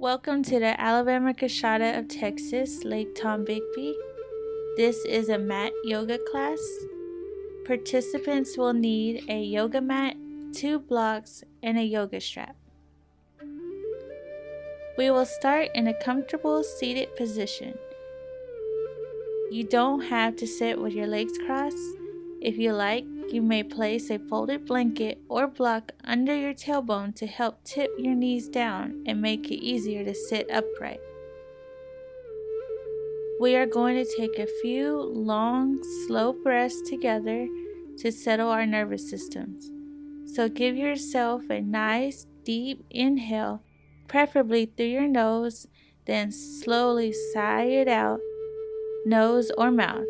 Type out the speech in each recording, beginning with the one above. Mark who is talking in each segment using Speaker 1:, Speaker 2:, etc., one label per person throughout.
Speaker 1: Welcome to the Alabama-Coushatta of Texas, Lake Tombigbee. This is a mat yoga class. Participants will need a yoga mat, 2 blocks, and a yoga strap. We will start in a comfortable seated position. You don't have to sit with your legs crossed. If you like, you may place a folded blanket or block under your tailbone to help tip your knees down and make it easier to sit upright. We are going to take a few long, slow breaths together to settle our nervous systems. So give yourself a nice, deep inhale, preferably through your nose, then slowly sigh it out, nose or mouth.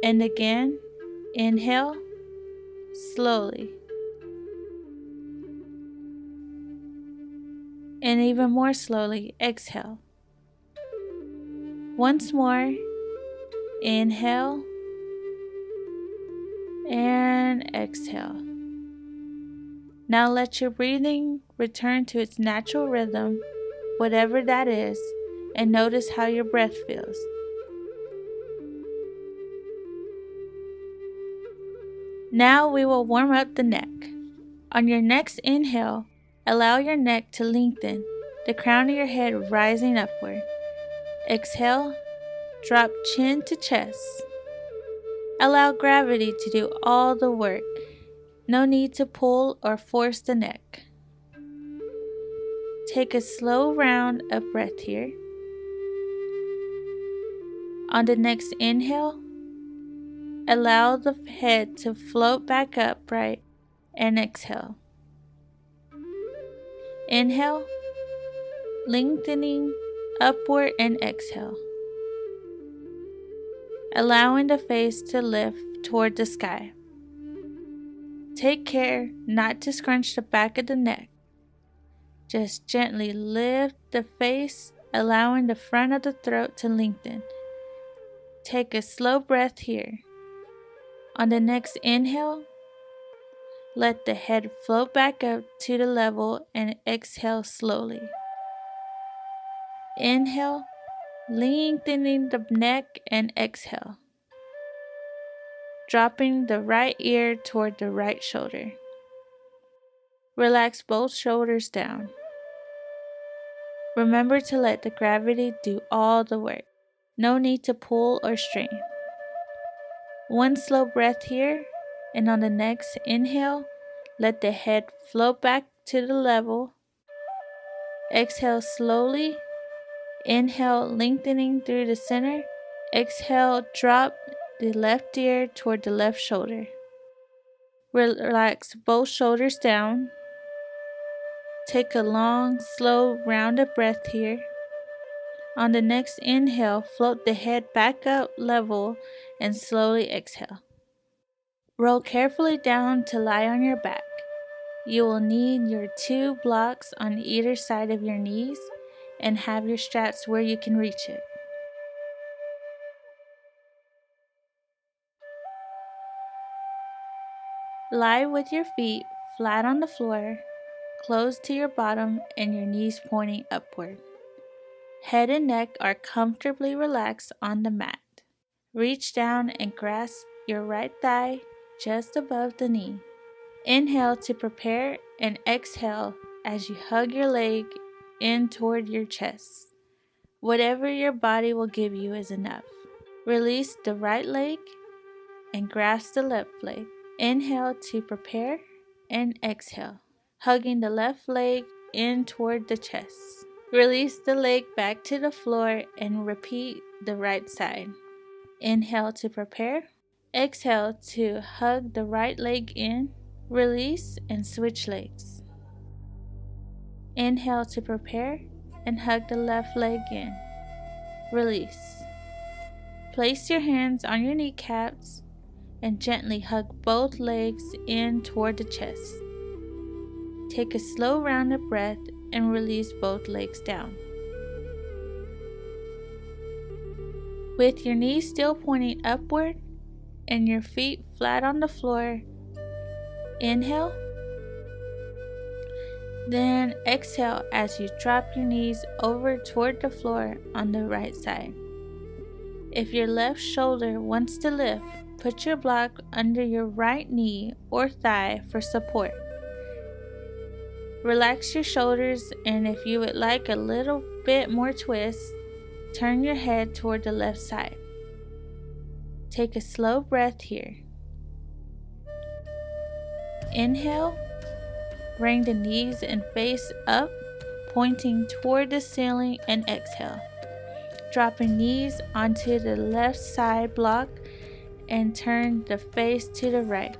Speaker 1: And again, inhale, slowly. And even more slowly, exhale. Once more, inhale and exhale. Now let your breathing return to its natural rhythm, whatever that is, and notice how your breath feels. Now we will warm up the neck. On your next inhale, allow your neck to lengthen, the crown of your head rising upward. Exhale, drop chin to chest. Allow gravity to do all the work. No need to pull or force the neck. Take a slow round of breath here. On the next inhale, allow the head to float back upright and exhale. Inhale, lengthening upward and exhale. Allowing the face to lift toward the sky. Take care not to scrunch the back of the neck. Just gently lift the face, allowing the front of the throat to lengthen. Take a slow breath here. On the next inhale, let the head float back up to the level and exhale slowly. Inhale, lengthening the neck and exhale. Dropping the right ear toward the right shoulder. Relax both shoulders down. Remember to let the gravity do all the work. No need to pull or strain. One slow breath here, and on the next inhale, let the head float back to the level. Exhale slowly. Inhale, lengthening through the center. Exhale, drop the left ear toward the left shoulder. Relax both shoulders down. Take a long, slow round of breath here. On the next inhale, float the head back up level and slowly exhale. Roll carefully down to lie on your back. You will need your 2 blocks on either side of your knees and have your straps where you can reach it. Lie with your feet flat on the floor, close to your bottom and your knees pointing upward. Head and neck are comfortably relaxed on the mat. Reach down and grasp your right thigh just above the knee. Inhale to prepare and exhale as you hug your leg in toward your chest. Whatever your body will give you is enough. Release the right leg and grasp the left leg. Inhale to prepare and exhale, hugging the left leg in toward the chest. Release the leg back to the floor and repeat the right side. Inhale to prepare. Exhale to hug the right leg in. Release and switch legs. Inhale to prepare and hug the left leg in. Release. Place your hands on your kneecaps and gently hug both legs in toward the chest. Take a slow round of breath and release both legs down. With your knees still pointing upward and your feet flat on the floor, inhale. Then exhale as you drop your knees over toward the floor on the right side. If your left shoulder wants to lift, put your block under your right knee or thigh for support. Relax your shoulders, and if you would like a little bit more twist, turn your head toward the left side. Take a slow breath here. Inhale, bring the knees and face up, pointing toward the ceiling, and exhale. Dropping knees onto the left side block and turn the face to the right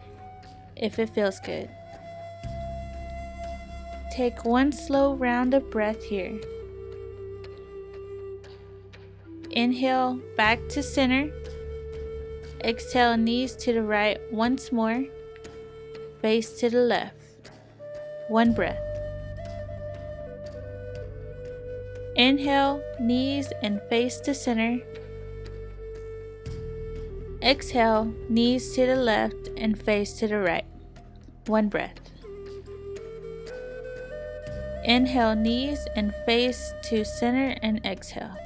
Speaker 1: if it feels good. Take one slow round of breath here. Inhale back to center. Exhale, knees to the right once more. Face to the left. One breath. Inhale, knees and face to center. Exhale, knees to the left and face to the right. One breath. Inhale, knees and face to center and exhale.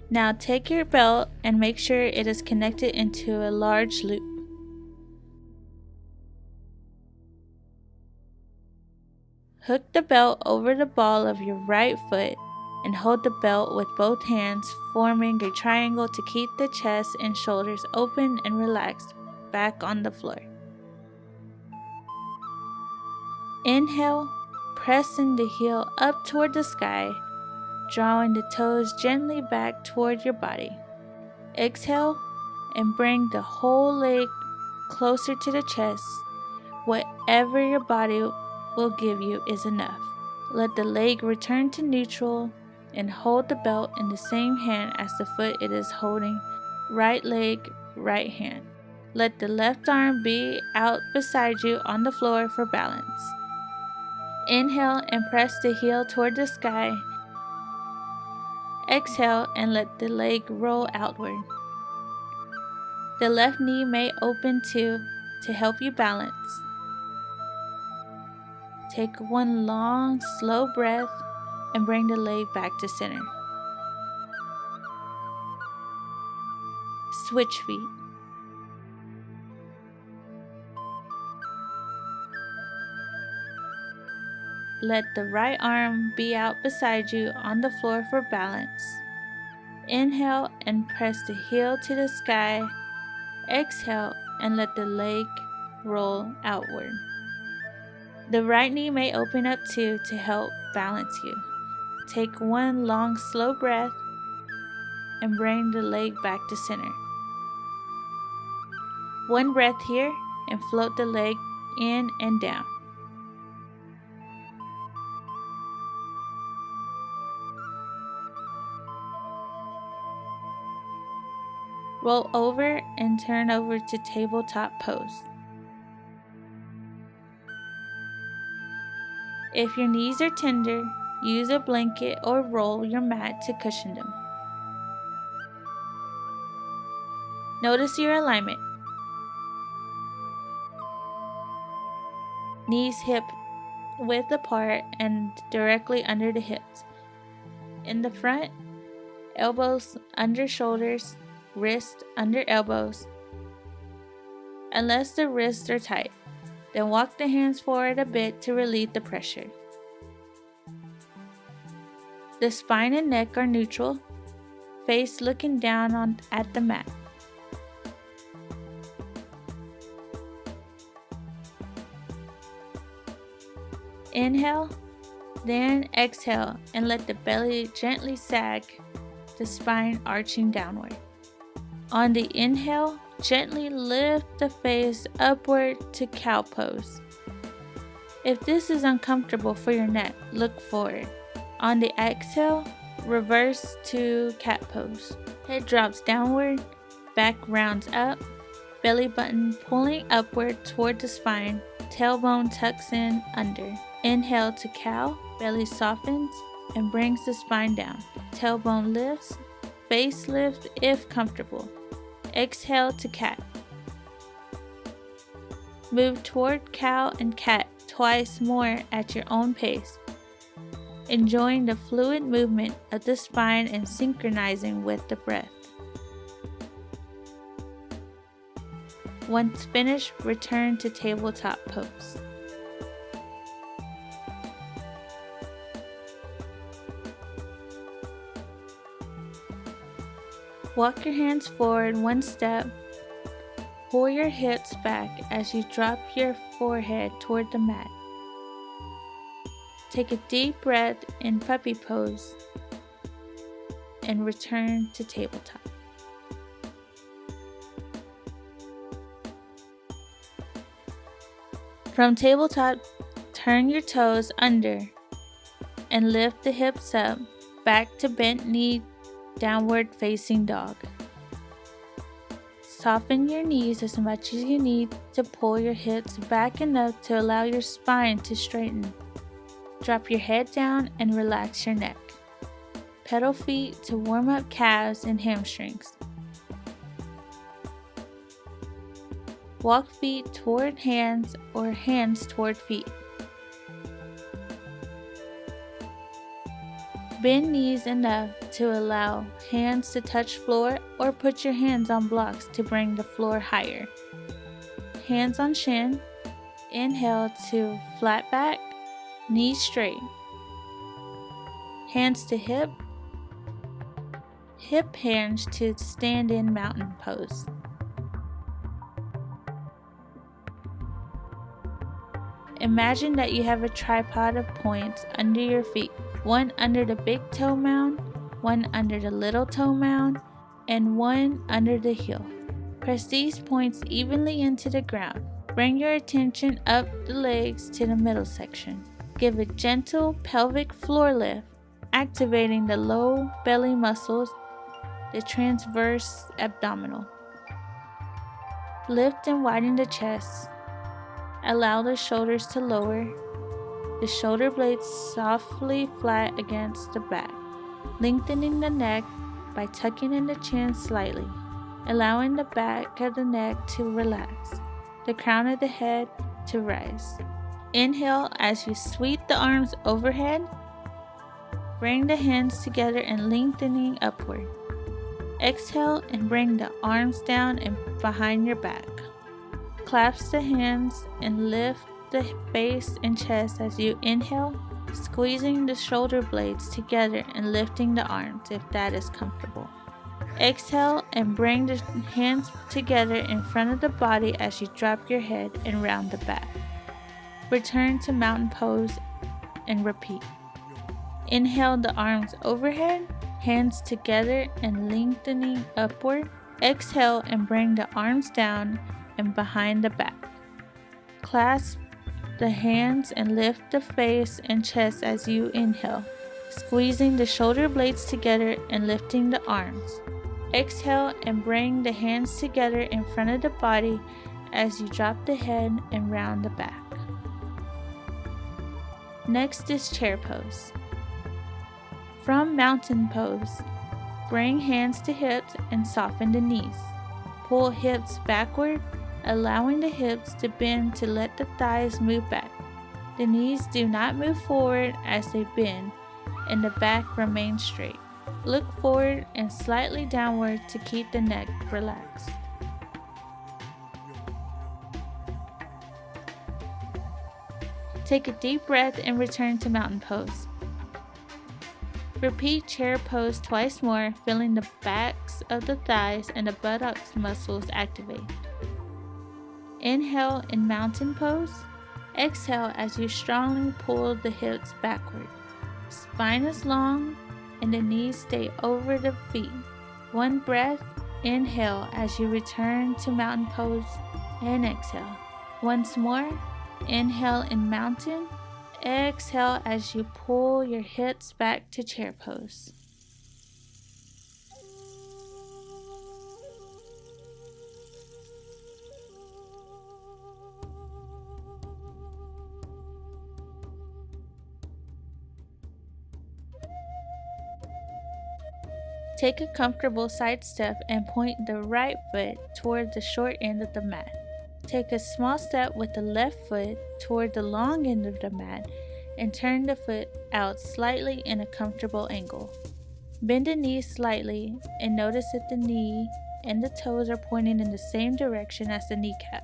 Speaker 1: Now take your belt and make sure it is connected into a large loop. Hook the belt over the ball of your right foot and hold the belt with both hands, forming a triangle to keep the chest and shoulders open and relaxed back on the floor. Inhale, pressing the heel up toward the sky, drawing the toes gently back toward your body. Exhale and bring the whole leg closer to the chest. Whatever your body will give you is enough. Let the leg return to neutral and hold the belt in the same hand as the foot it is holding. Right leg, right hand. Let the left arm be out beside you on the floor for balance. Inhale and press the heel toward the sky. Exhale and let the leg roll outward. The left knee may open too to help you balance. Take one long, slow breath and bring the leg back to center. Switch feet. Let the right arm be out beside you on the floor for balance. Inhale and press the heel to the sky. Exhale and let the leg roll outward. The right knee may open up too to help balance you. Take one long, slow breath and bring the leg back to center. One breath here and float the leg in and down. Roll over and turn over to tabletop pose. If your knees are tender, use a blanket or roll your mat to cushion them. Notice your alignment. Knees hip width apart and directly under the hips. In the front, elbows under shoulders, wrists under elbows, unless the wrists are tight. Then walk the hands forward a bit to relieve the pressure. The spine and neck are neutral, face looking down at the mat. Inhale, then exhale and let the belly gently sag, the spine arching downward. On the inhale, gently lift the face upward to cow pose. If this is uncomfortable for your neck, look forward. On the exhale, reverse to cat pose. Head drops downward, back rounds up, belly button pulling upward toward the spine, tailbone tucks in under. Inhale to cow, belly softens and brings the spine down. Tailbone lifts, face lift if comfortable. Exhale to cat. Move toward cow and cat twice more at your own pace, enjoying the fluid movement of the spine and synchronizing with the breath. Once finished, return to tabletop pose. Walk your hands forward one step. Pull your hips back as you drop your forehead toward the mat. Take a deep breath in puppy pose and return to tabletop. From tabletop, turn your toes under and lift the hips up, back to bent knee, downward facing dog. Soften your knees as much as you need to pull your hips back enough to allow your spine to straighten. Drop your head down and relax your neck. Pedal feet to warm up calves and hamstrings. Walk feet toward hands or hands toward feet. Bend knees enough to allow hands to touch floor or put your hands on blocks to bring the floor higher. Hands on shin. Inhale to flat back, knees straight. Hands to hip. Hip hinge to stand in mountain pose. Imagine that you have a tripod of points under your feet. One under the big toe mound, one under the little toe mound, and one under the heel. Press these points evenly into the ground. Bring your attention up the legs to the middle section. Give a gentle pelvic floor lift, activating the low belly muscles, the transverse abdominal. Lift and widen the chest. Allow the shoulders to lower. The shoulder blades softly flat against the back, lengthening the neck by tucking in the chin slightly, allowing the back of the neck to relax, the crown of the head to rise. Inhale as you sweep the arms overhead. Bring the hands together and lengthening upward. Exhale and bring the arms down and behind your back. Clasp the hands and lift the face and chest as you inhale, squeezing the shoulder blades together and lifting the arms if that is comfortable. Exhale and bring the hands together in front of the body as you drop your head and round the back. Return to mountain pose and repeat. Inhale the arms overhead, hands together and lengthening upward. Exhale and bring the arms down and behind the back. Clasp the hands and lift the face and chest as you inhale, squeezing the shoulder blades together and lifting the arms. Exhale and bring the hands together in front of the body as you drop the head and round the back. Next is chair pose. From mountain pose, bring hands to hips and soften the knees. Pull hips backward, allowing the hips to bend to let the thighs move back. The knees do not move forward as they bend, and the back remains straight. Look forward and slightly downward to keep the neck relaxed. Take a deep breath and return to mountain pose. Repeat chair pose twice more, feeling the backs of the thighs and the buttocks muscles activate. Inhale in mountain pose. Exhale as you strongly pull the hips backward. Spine is long and the knees stay over the feet. One breath. Inhale as you return to mountain pose and exhale. Once more. Inhale in mountain. Exhale as you pull your hips back to chair pose. Take a comfortable side step and point the right foot toward the short end of the mat. Take a small step with the left foot toward the long end of the mat and turn the foot out slightly in a comfortable angle. Bend the knee slightly and notice that the knee and the toes are pointing in the same direction as the kneecap.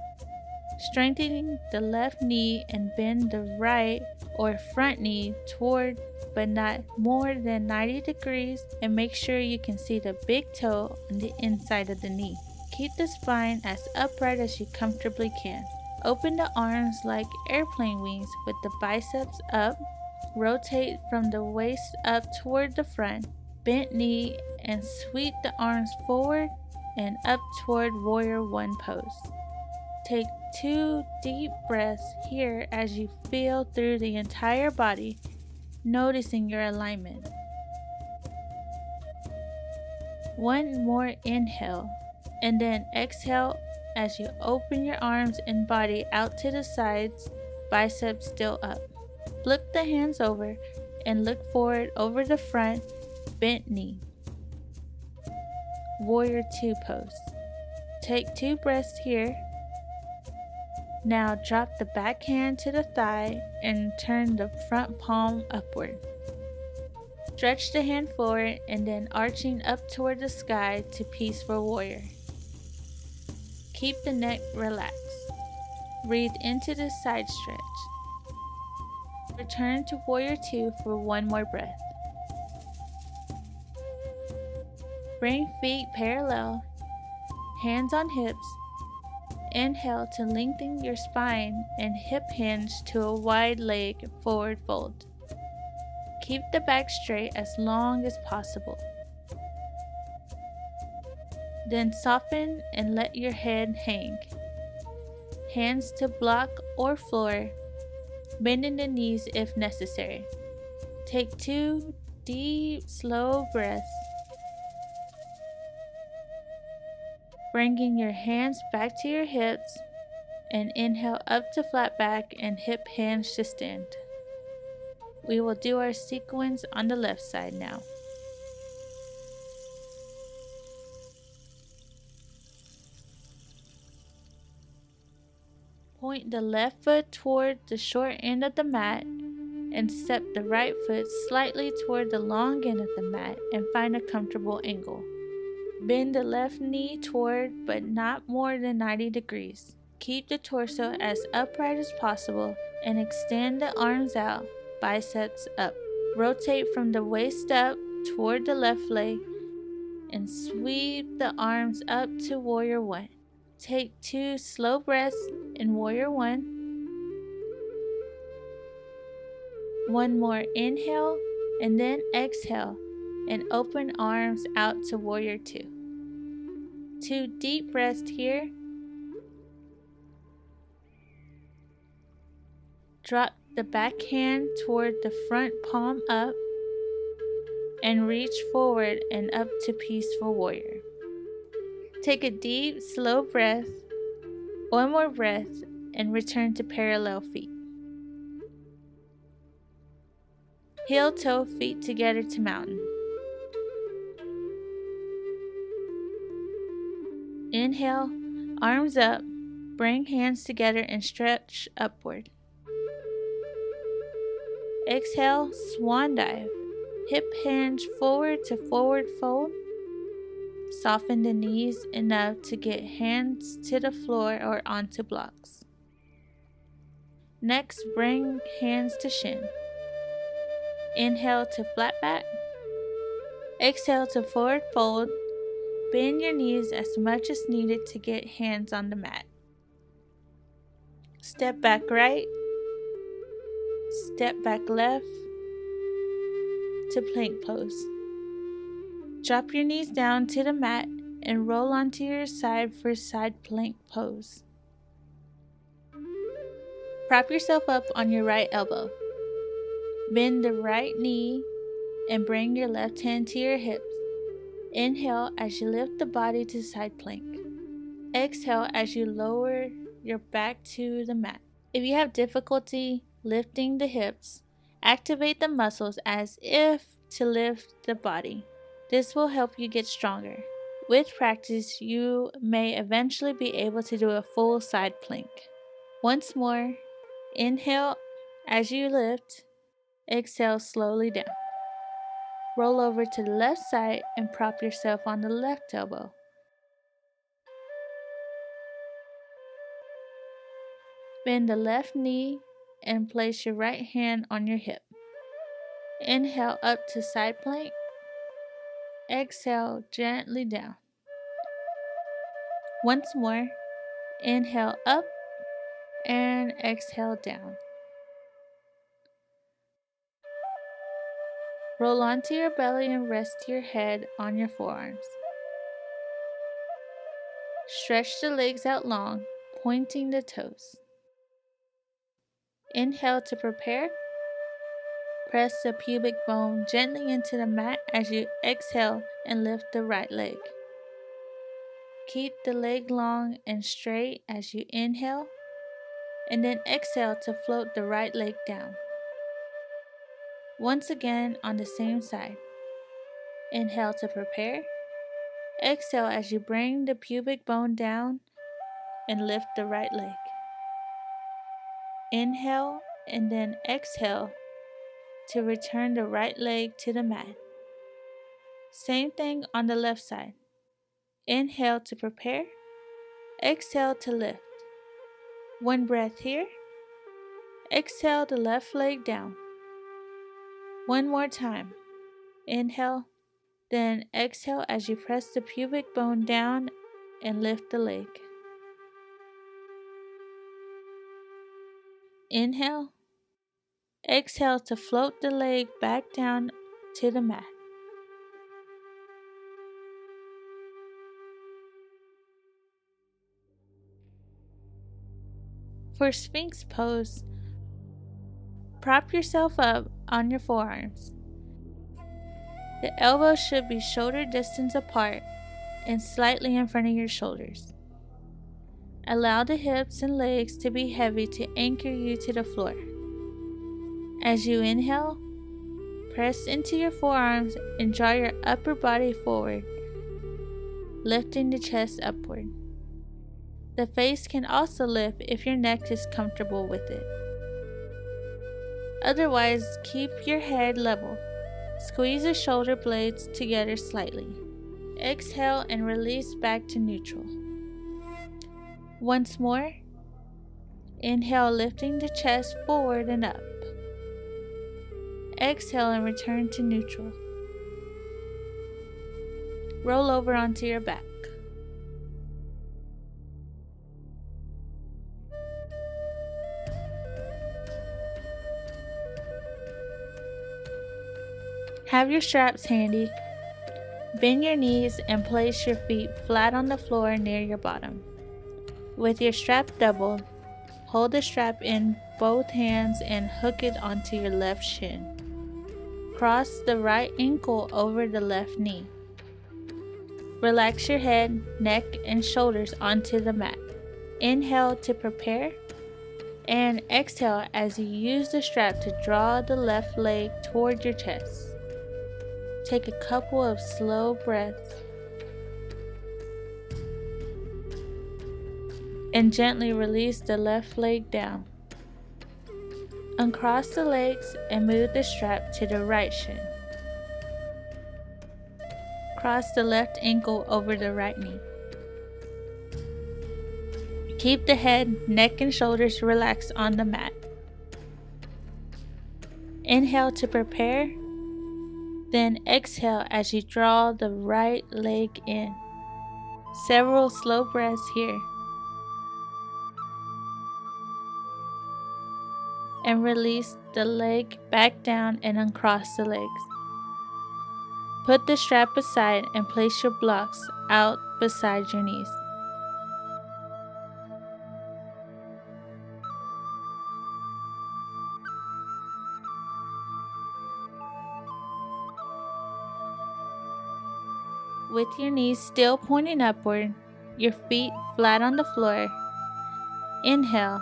Speaker 1: Strengthening the left knee and bend the right or front knee toward but not more than 90 degrees, and make sure you can see the big toe on the inside of the knee. Keep the spine as upright as you comfortably can. Open the arms like airplane wings with the biceps up. Rotate from the waist up toward the front. Bent knee and sweep the arms forward and up toward Warrior One pose. Take 2 deep breaths here as you feel through the entire body, noticing your alignment. One more inhale, and then exhale as you open your arms and body out to the sides, biceps still up. Flip the hands over and look forward over the front, bent knee. Warrior Two pose. Take 2 breaths here. Now drop the back hand to the thigh and turn the front palm upward. Stretch the hand forward and then arching up toward the sky to Peaceful Warrior. Keep the neck relaxed. Breathe into the side stretch. Return to Warrior Two for one more breath. Bring feet parallel, hands on hips. Inhale to lengthen your spine and hip hinge to a wide leg forward fold. Keep the back straight as long as possible. Then soften and let your head hang. Hands to block or floor, bending the knees if necessary. Take 2 deep, slow breaths. Bringing your hands back to your hips and inhale up to flat back and hip hinge to stand. We will do our sequence on the left side now. Point the left foot toward the short end of the mat and step the right foot slightly toward the long end of the mat and find a comfortable angle. Bend the left knee toward but not more than 90 degrees. Keep the torso as upright as possible and extend the arms out, biceps up. Rotate from the waist up toward the left leg and sweep the arms up to Warrior One. Take 2 slow breaths in Warrior One. One more inhale and then exhale and open arms out to Warrior Two. 2 deep breaths here. Drop the back hand toward the front palm up and reach forward and up to Peaceful Warrior. Take a deep, slow breath, one more breath, and return to parallel feet. Heel toe feet together to mountain. Inhale, arms up, bring hands together and stretch upward. Exhale, swan dive. Hip hinge forward to forward fold. Soften the knees enough to get hands to the floor or onto blocks. Next, bring hands to shin. Inhale to flat back. Exhale to forward fold. Bend your knees as much as needed to get hands on the mat. Step back right. Step back left to plank pose. Drop your knees down to the mat and roll onto your side for side plank pose. Prop yourself up on your right elbow. Bend the right knee and bring your left hand to your hips. Inhale as you lift the body to side plank. Exhale as you lower your back to the mat. If you have difficulty lifting the hips, activate the muscles as if to lift the body. This will help you get stronger. With practice, you may eventually be able to do a full side plank. Once more, inhale as you lift, exhale slowly down. Roll over to the left side and prop yourself on the left elbow. Bend the left knee and place your right hand on your hip. Inhale up to side plank. Exhale gently down. Once more, inhale up and exhale down. Roll onto your belly and rest your head on your forearms. Stretch the legs out long, pointing the toes. Inhale to prepare. Press the pubic bone gently into the mat as you exhale and lift the right leg. Keep the leg long and straight as you inhale, and then exhale to float the right leg down. Once again on the same side. Inhale to prepare. Exhale as you bring the pubic bone down and lift the right leg. Inhale and then exhale to return the right leg to the mat. Same thing on the left side. Inhale to prepare. Exhale to lift. One breath here. Exhale the left leg down. One more time. Inhale, then exhale as you press the pubic bone down and lift the leg. Inhale. Exhale to float the leg back down to the mat. For Sphinx pose, prop yourself up on your forearms. The elbows should be shoulder distance apart and slightly in front of your shoulders. Allow the hips and legs to be heavy to anchor you to the floor. As you inhale, press into your forearms and draw your upper body forward, lifting the chest upward. The face can also lift if your neck is comfortable with it. Otherwise, keep your head level. Squeeze the shoulder blades together slightly. Exhale and release back to neutral. Once more, inhale, lifting the chest forward and up. Exhale and return to neutral. Roll over onto your back. Have your straps handy. Bend your knees and place your feet flat on the floor near your bottom. With your strap doubled, hold the strap in both hands and hook it onto your left shin. Cross the right ankle over the left knee. Relax your head, neck, and shoulders onto the mat. Inhale to prepare, and exhale as you use the strap to draw the left leg toward your chest. Take a couple of slow breaths and gently release the left leg down. Uncross the legs and move the strap to the right shin. Cross the left ankle over the right knee. Keep the head, neck, and shoulders relaxed on the mat. Inhale to prepare, then exhale as you draw the right leg in. Several slow breaths here. And release the leg back down and uncross the legs. Put the strap aside and place your blocks out beside your knees. With your knees still pointing upward, your feet flat on the floor, inhale.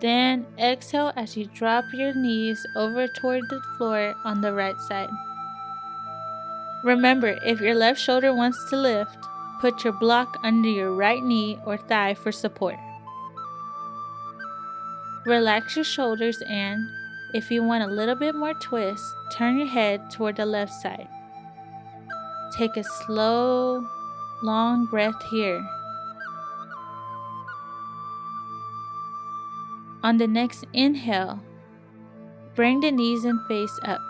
Speaker 1: Then exhale as you drop your knees over toward the floor on the right side. Remember, if your left shoulder wants to lift, put your block under your right knee or thigh for support. Relax your shoulders and, if you want a little bit more twist, turn your head toward the left side. Take a slow, long breath here. On the next inhale, bring the knees and face up,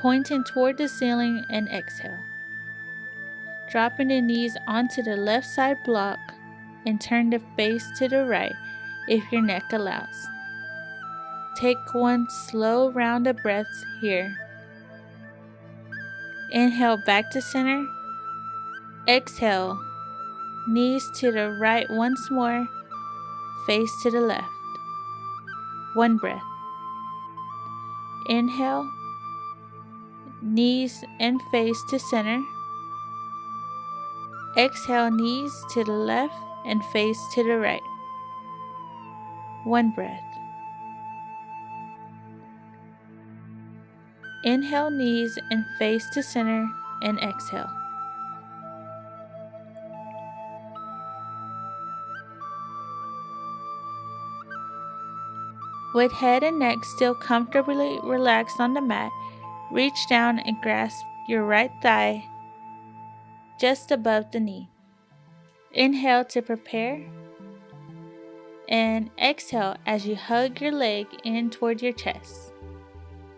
Speaker 1: pointing toward the ceiling, and exhale. Dropping the knees onto the left side block and turn the face to the right if your neck allows. Take one slow round of breaths here. Inhale back to center. Exhale, knees to the right once more, face to the left. One breath. Inhale, knees and face to center. Exhale, knees to the left and face to the right. One breath. Inhale, knees and face to center, and exhale. With head and neck still comfortably relaxed on the mat, reach down and grasp your right thigh just above the knee. Inhale to prepare, and exhale as you hug your leg in toward your chest.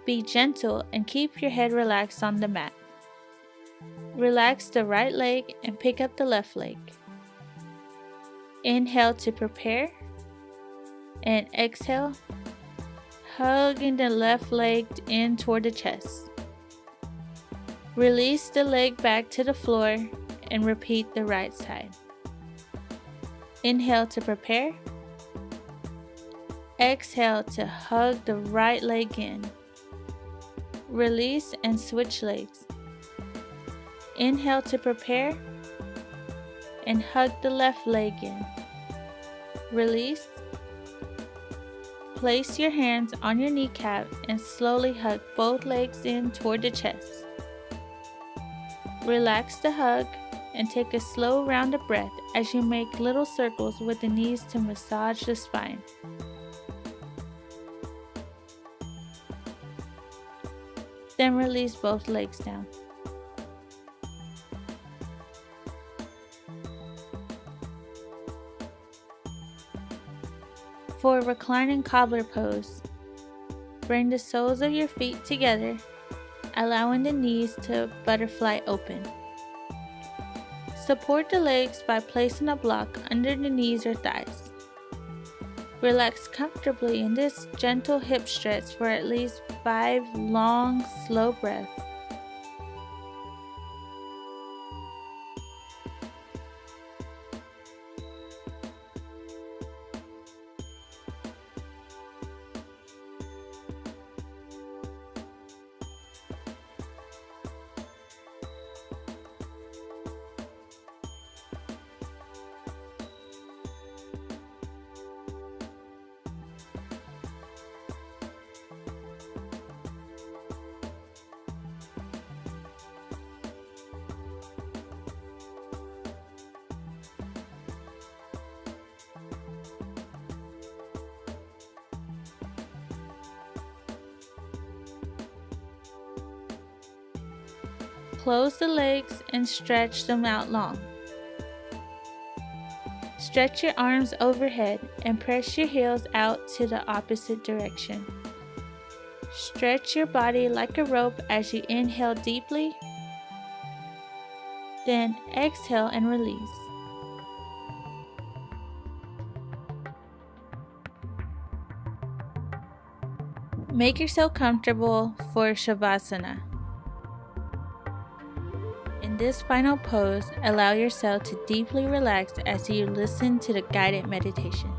Speaker 1: Be gentle and keep your head relaxed on the mat. Relax the right leg and pick up the left leg. Inhale to prepare, and exhale, hugging the left leg in toward the chest. Release the leg back to the floor and repeat the right side. Inhale to prepare. Exhale to hug the right leg in. Release and switch legs. Inhale to prepare and hug the left leg in. Release. Place your hands on your kneecap and slowly hug both legs in toward the chest. Relax the hug and take a slow round of breath as you make little circles with the knees to massage the spine. Then release both legs down. For reclining cobbler pose, bring the soles of your feet together, allowing the knees to butterfly open. Support the legs by placing a block under the knees or thighs. Relax comfortably in this gentle hip stretch for at least 5 long, slow breaths. Close the legs and stretch them out long. Stretch your arms overhead and press your heels out to the opposite direction. Stretch your body like a rope as you inhale deeply, then exhale and release. Make yourself comfortable for Shavasana. In this final pose, allow yourself to deeply relax as you listen to the guided meditation.